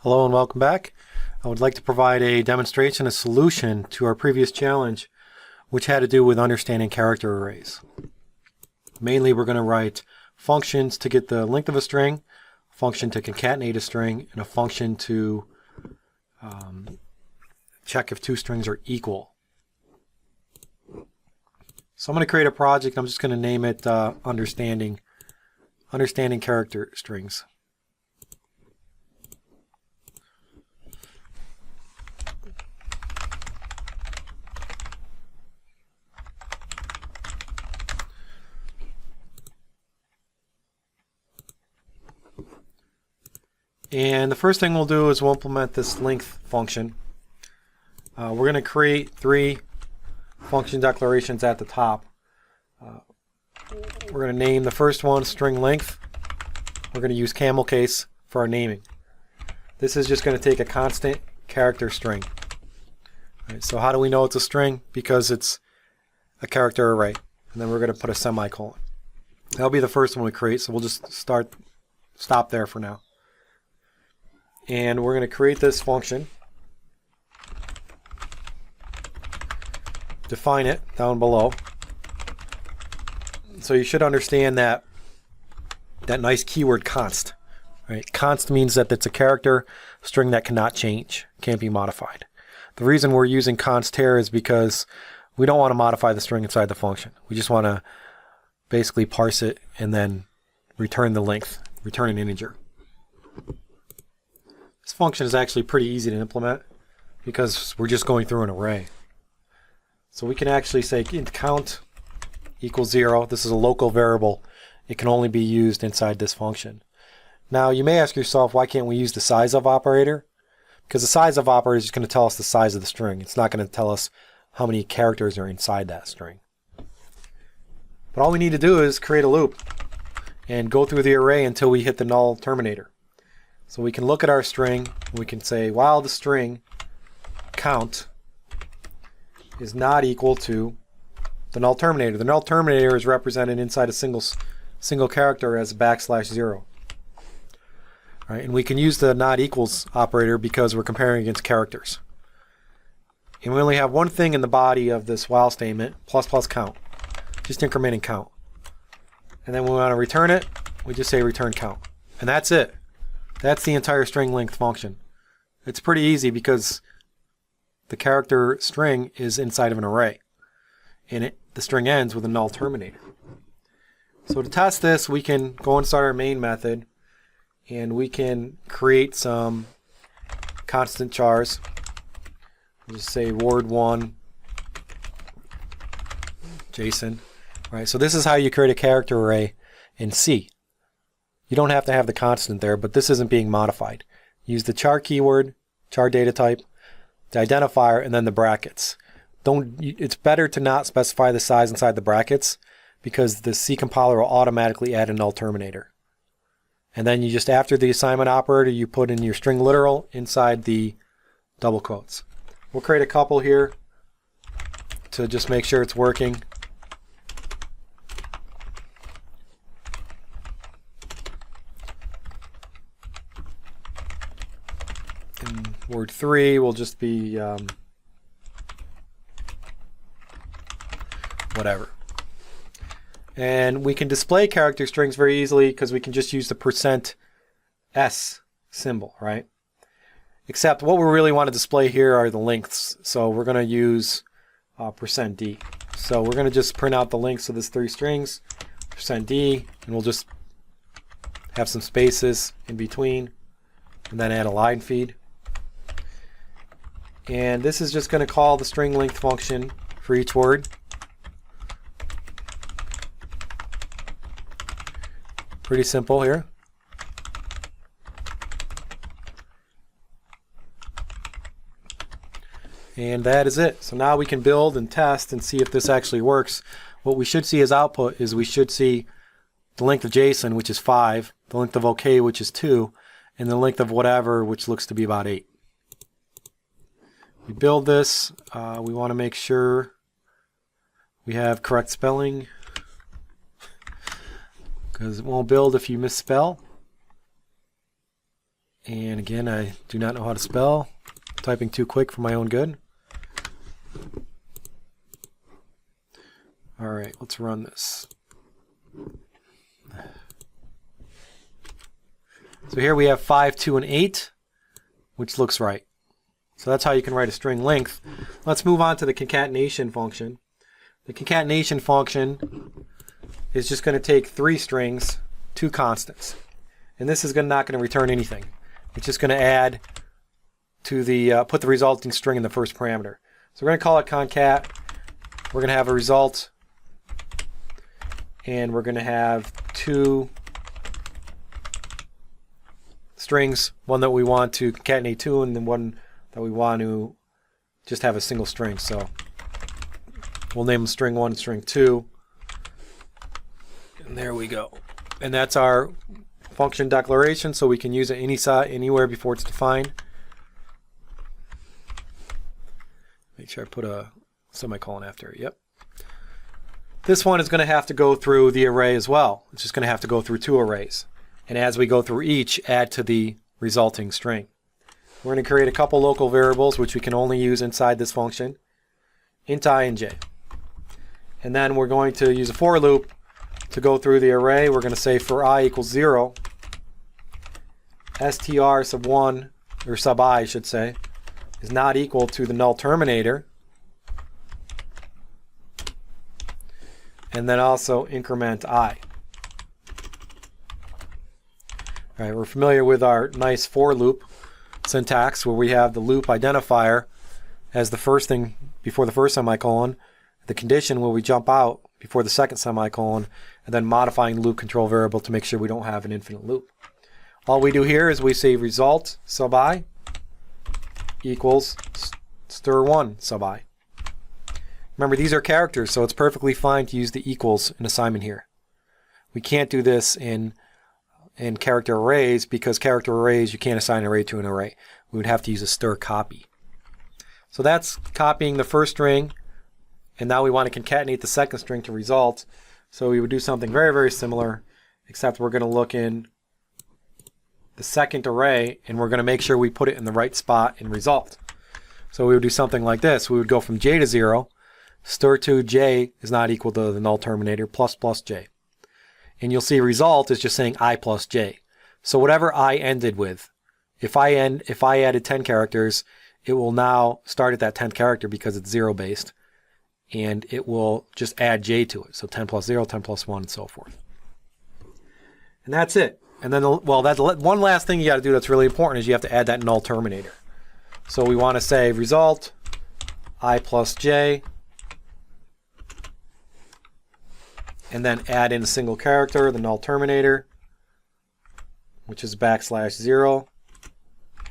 Hello and welcome back. I would like to provide a demonstration, a solution to our previous challenge, which had to do with understanding character arrays. Mainly we're going to write functions to get the length of a string, a function to concatenate a string, and a function to check if two strings are equal. So I'm going to create a project. I'm just going to name it understanding character strings. And the first thing we'll do is we'll implement this length function. We're going to create three function declarations at the top. We're going to name the first one string length. We're going to use camel case for our naming. This is just going to take a constant character string. Right, so how do we know it's a string? Because it's a character array. And then we're going to put a semicolon. That'll be the first one we create, so we'll just stop there for now. And we're going to create this function, define it down below. So you should understand that nice keyword const. Right? Const means that it's a character string that cannot change, can't be modified. The reason we're using const here is because we don't want to modify the string inside the function. We just want to basically parse it and then return the length, return an integer. This function is actually pretty easy to implement because we're just going through an array. So we can actually say int count equals 0. This is a local variable. It can only be used inside this function. Now you may ask yourself, why can't we use the size of operator? Because the size of operator is just going to tell us the size of the string. It's not going to tell us how many characters are inside that string. But all we need to do is create a loop and go through the array until we hit the null terminator. So we can look at our string, we can say while the string count is not equal to the null terminator. The null terminator is represented inside a single character as a \0. Right, and we can use the not equals operator because we're comparing against characters. And we only have one thing in the body of this while statement, plus count. Just incrementing count. And then when we want to return it, we just say return count. And that's it. That's the entire string length function. It's pretty easy because the character string is inside of an array. And the string ends with a null terminator. So to test this, we can go inside our main method and we can create some constant chars. We'll just say word1 JSON. Right, so this is how you create a character array in C. You don't have to have the constant there, but this isn't being modified. Use the char keyword, char data type, the identifier, and then the brackets. It's better to not specify the size inside the brackets because the C compiler will automatically add a null terminator. And then you just, after the assignment operator, you put in your string literal inside the double quotes. We'll create a couple here to just make sure it's working. And word 3 will just be whatever. And we can display character strings very easily because we can just use the %s symbol, right? Except what we really want to display here are the lengths. So we're going to use %d. So we're going to just print out the lengths of these three strings, %d, and we'll just have some spaces in between, and then add a line feed. And this is just going to call the string length function for each word. Pretty simple here. And that is it. So now we can build and test and see if this actually works. What we should see as output is we should see the length of JSON, which is 5, the length of OK, which is 2, and the length of whatever, which looks to be about 8. We build this, we want to make sure we have correct spelling because it won't build if you misspell. And again, I do not know how to spell. Typing too quick for my own good. All right, let's run this. So here we have 5, 2, and 8, which looks right. So that's how you can write a string length. Let's move on to the concatenation function. The concatenation function is just going to take 3 strings, 2 constants. And this is not going to return anything. It's just going to add to the, put the resulting string in the first parameter. So we're going to call it concat. We're going to have a result. And we're going to have 2 strings, one that we want to concatenate to, and then one that we want to just have a single string. So we'll name them string 1 and string 2. And there we go. And that's our function declaration, so we can use it anywhere before it's defined. Make sure I put a semicolon after it. Yep. This one is going to have to go through the array as well. It's just going to have to go through 2 arrays. And as we go through each, add to the resulting string. We're going to create a couple local variables which we can only use inside this function, int I and j. And then we're going to use a for loop to go through the array. We're going to say for I equals 0, str sub 1, or sub I should say, is not equal to the null terminator. And then also increment I. All right, we're familiar with our nice for loop syntax where we have the loop identifier as the first thing before the first semicolon, the condition where we jump out before the second semicolon, and then modifying the loop control variable to make sure we don't have an infinite loop. All we do here is we say result sub I equals stir1 sub I. Remember, these are characters, so it's perfectly fine to use the equals in assignment here. We can't do this in character arrays because character arrays you can't assign an array to an array. We would have to use a stir copy. So that's copying the first string, and now we want to concatenate the second string to result. So we would do something very, very similar, except we're going to look in the second array and we're going to make sure we put it in the right spot in result. So we would do something like this. We would go from j to 0, stir2 j is not equal to the null terminator plus plus j. And you'll see result is just saying I plus j. So whatever I ended with, if I added 10 characters, it will now start at that 10th character because it's 0 based, and it will just add j to it. So 10 plus 0, 10 plus 1, and so forth. And that's it. And then, well, that's one last thing you got to do that's really important is you have to add that null terminator. So we want to say result I plus j, and then add in a single character, the null terminator, which is \0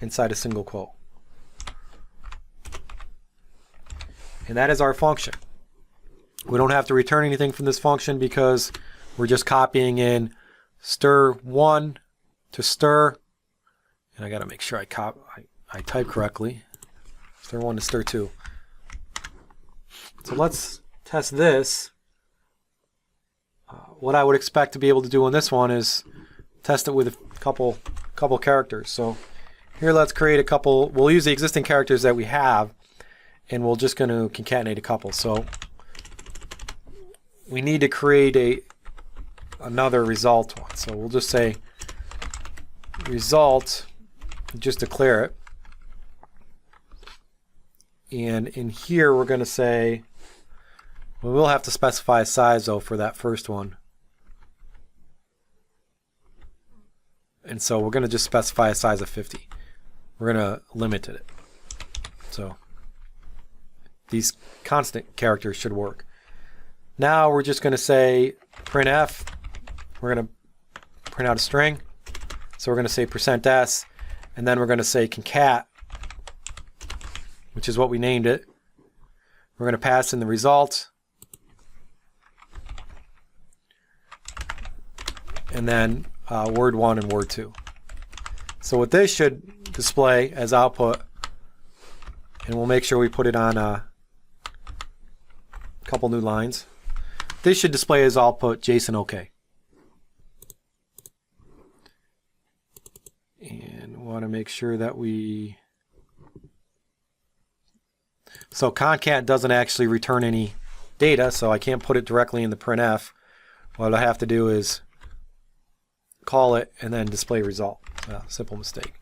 inside a single quote. And that is our function. We don't have to return anything from this function because we're just copying in stir1 to stir, and I got to make sure I type correctly, stir1 to stir2. So let's test this. What I would expect to be able to do on this one is test it with a couple characters. So here let's create a couple. We'll use the existing characters that we have, and we're just going to concatenate a couple. So we need to create another result one. So we'll just say result, just declare it. And in here we're going to say, we will have to specify a size though for that first one. And so we're going to just specify a size of 50. We're going to limit it. So these constant characters should work. Now we're just going to say printf. We're going to print out a string. So we're going to say %s, and then we're going to say concat, which is what we named it. We're going to pass in the result, and then word 1 and word 2. So what this should display as output, and we'll make sure we put it on a couple new lines. This should display as output JSON OK. And want to to make sure that we... So concat doesn't actually return any data, so I can't put it directly in the printf. What I have to do is call it and then display result. Simple mistake.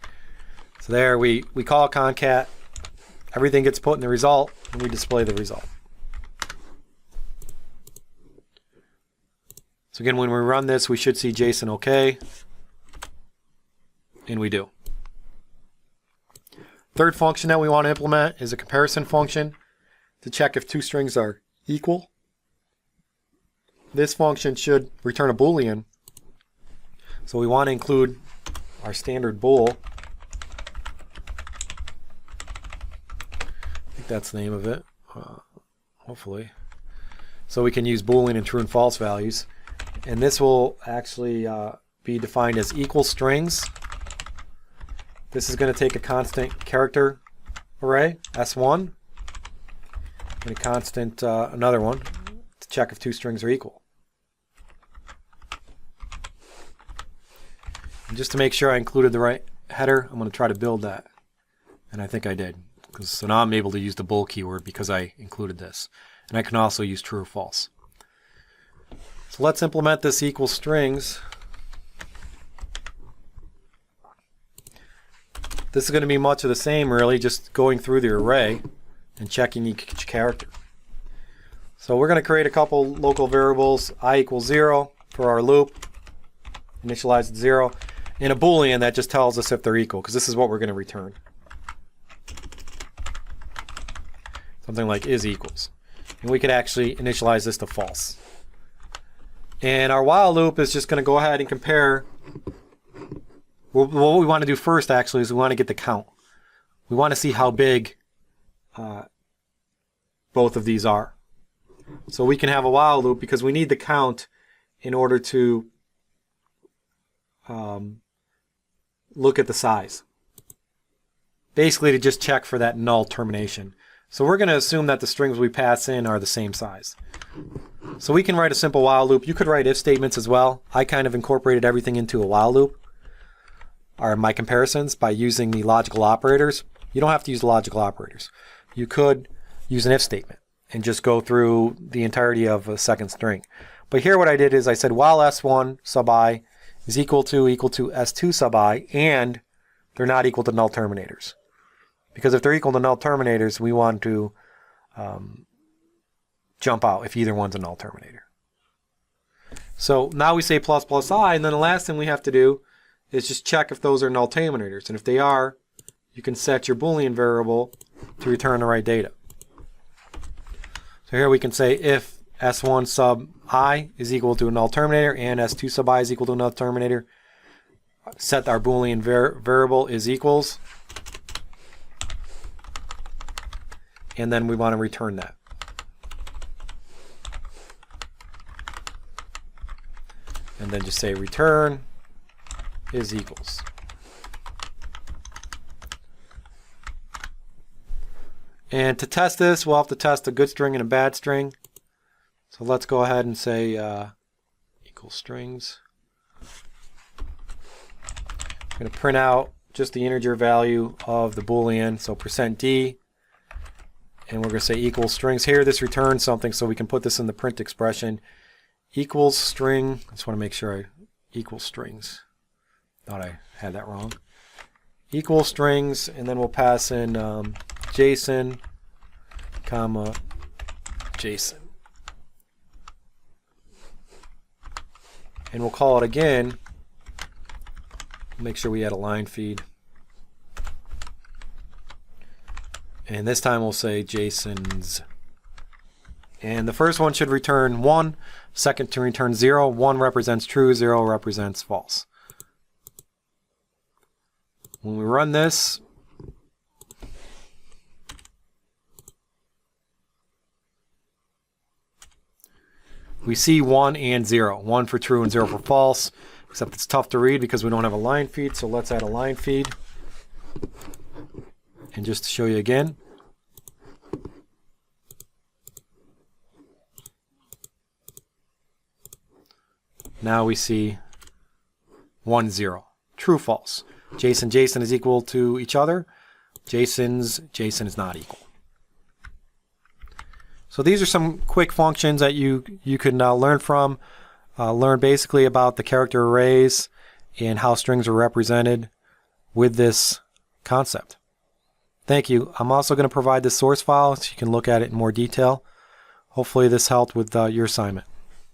So there we call concat, everything gets put in the result, and we display the result. So again, when we run this, we should see JSON OK, and we do. Third function that we want to implement is a comparison function to check if two strings are equal. This function should return a Boolean. So we want to include our standard bool. I think that's the name of it, hopefully. So we can use Boolean and true and false values. And this will actually be defined as equal strings. This is going to take a constant character array, S1, and a constant, another one, to check if two strings are equal. And just to make sure I included the right header, I'm going to try to build that. And I think I did. So now I'm able to use the bool keyword because I included this. And I can also use true or false. So let's implement this equal strings. This is going to be much of the same, really, just going through the array and checking each character. So we're going to create a couple local variables, I equals 0 for our loop, initialize at 0, and a Boolean that just tells us if they're equal, because this is what we're going to return. Something like is equals. And we could actually initialize this to false. And our while loop is just going to go ahead and compare. What we want to do first, actually, is we want to get the count. We want to see how big both of these are. So we can have a while loop because we need the count in order to look at the size. Basically to just check for that null termination. So we're going to assume that the strings we pass in are the same size. So we can write a simple while loop. You could write if statements as well. I kind of incorporated everything into a while loop, or my comparisons, by using the logical operators. You don't have to use logical operators. You could use an if statement and just go through the entirety of a second string. But here what I did is I said while s1 sub I is equal to s2 sub I, and they're not equal to null terminators. Because if they're equal to null terminators, we want to jump out if either one's a null terminator. So now we say plus plus I, and then the last thing we have to do is just check if those are null terminators. And if they are, you can set your Boolean variable to return the right data. So here we can say if s1 sub I is equal to a null terminator and s2 sub I is equal to a null terminator, set our Boolean variable is equals, and then we want to return that. And then just say return is equals. And to test this, we'll have to test a good string and a bad string. So let's go ahead and say equal strings. I'm going to print out just the integer value of the Boolean, so %d. And we're going to say equals strings. Here this returns something, so we can put this in the print expression. Equals string, I just want to make sure I equal strings. Thought I had that wrong. Equal strings, and then we'll pass in JSON, comma, JSON. And we'll call it again. Make sure we add a line feed. And this time we'll say JSONs. And the first one should return 1, second to return 0. 1 represents true, 0 represents false. When we run this, we see 1 and 0. 1 for true and 0 for false, except it's tough to read because we don't have a line feed, so let's add a line feed. And just to show you again, now we see 1, 0. True, false. Jason, Jason is equal to each other. Jason's Jason is not equal. So these are some quick functions that you can learn from. Learn basically about the character arrays and how strings are represented with this concept. Thank you. I'm also going to provide the source file so you can look at it in more detail. Hopefully this helped with your assignment.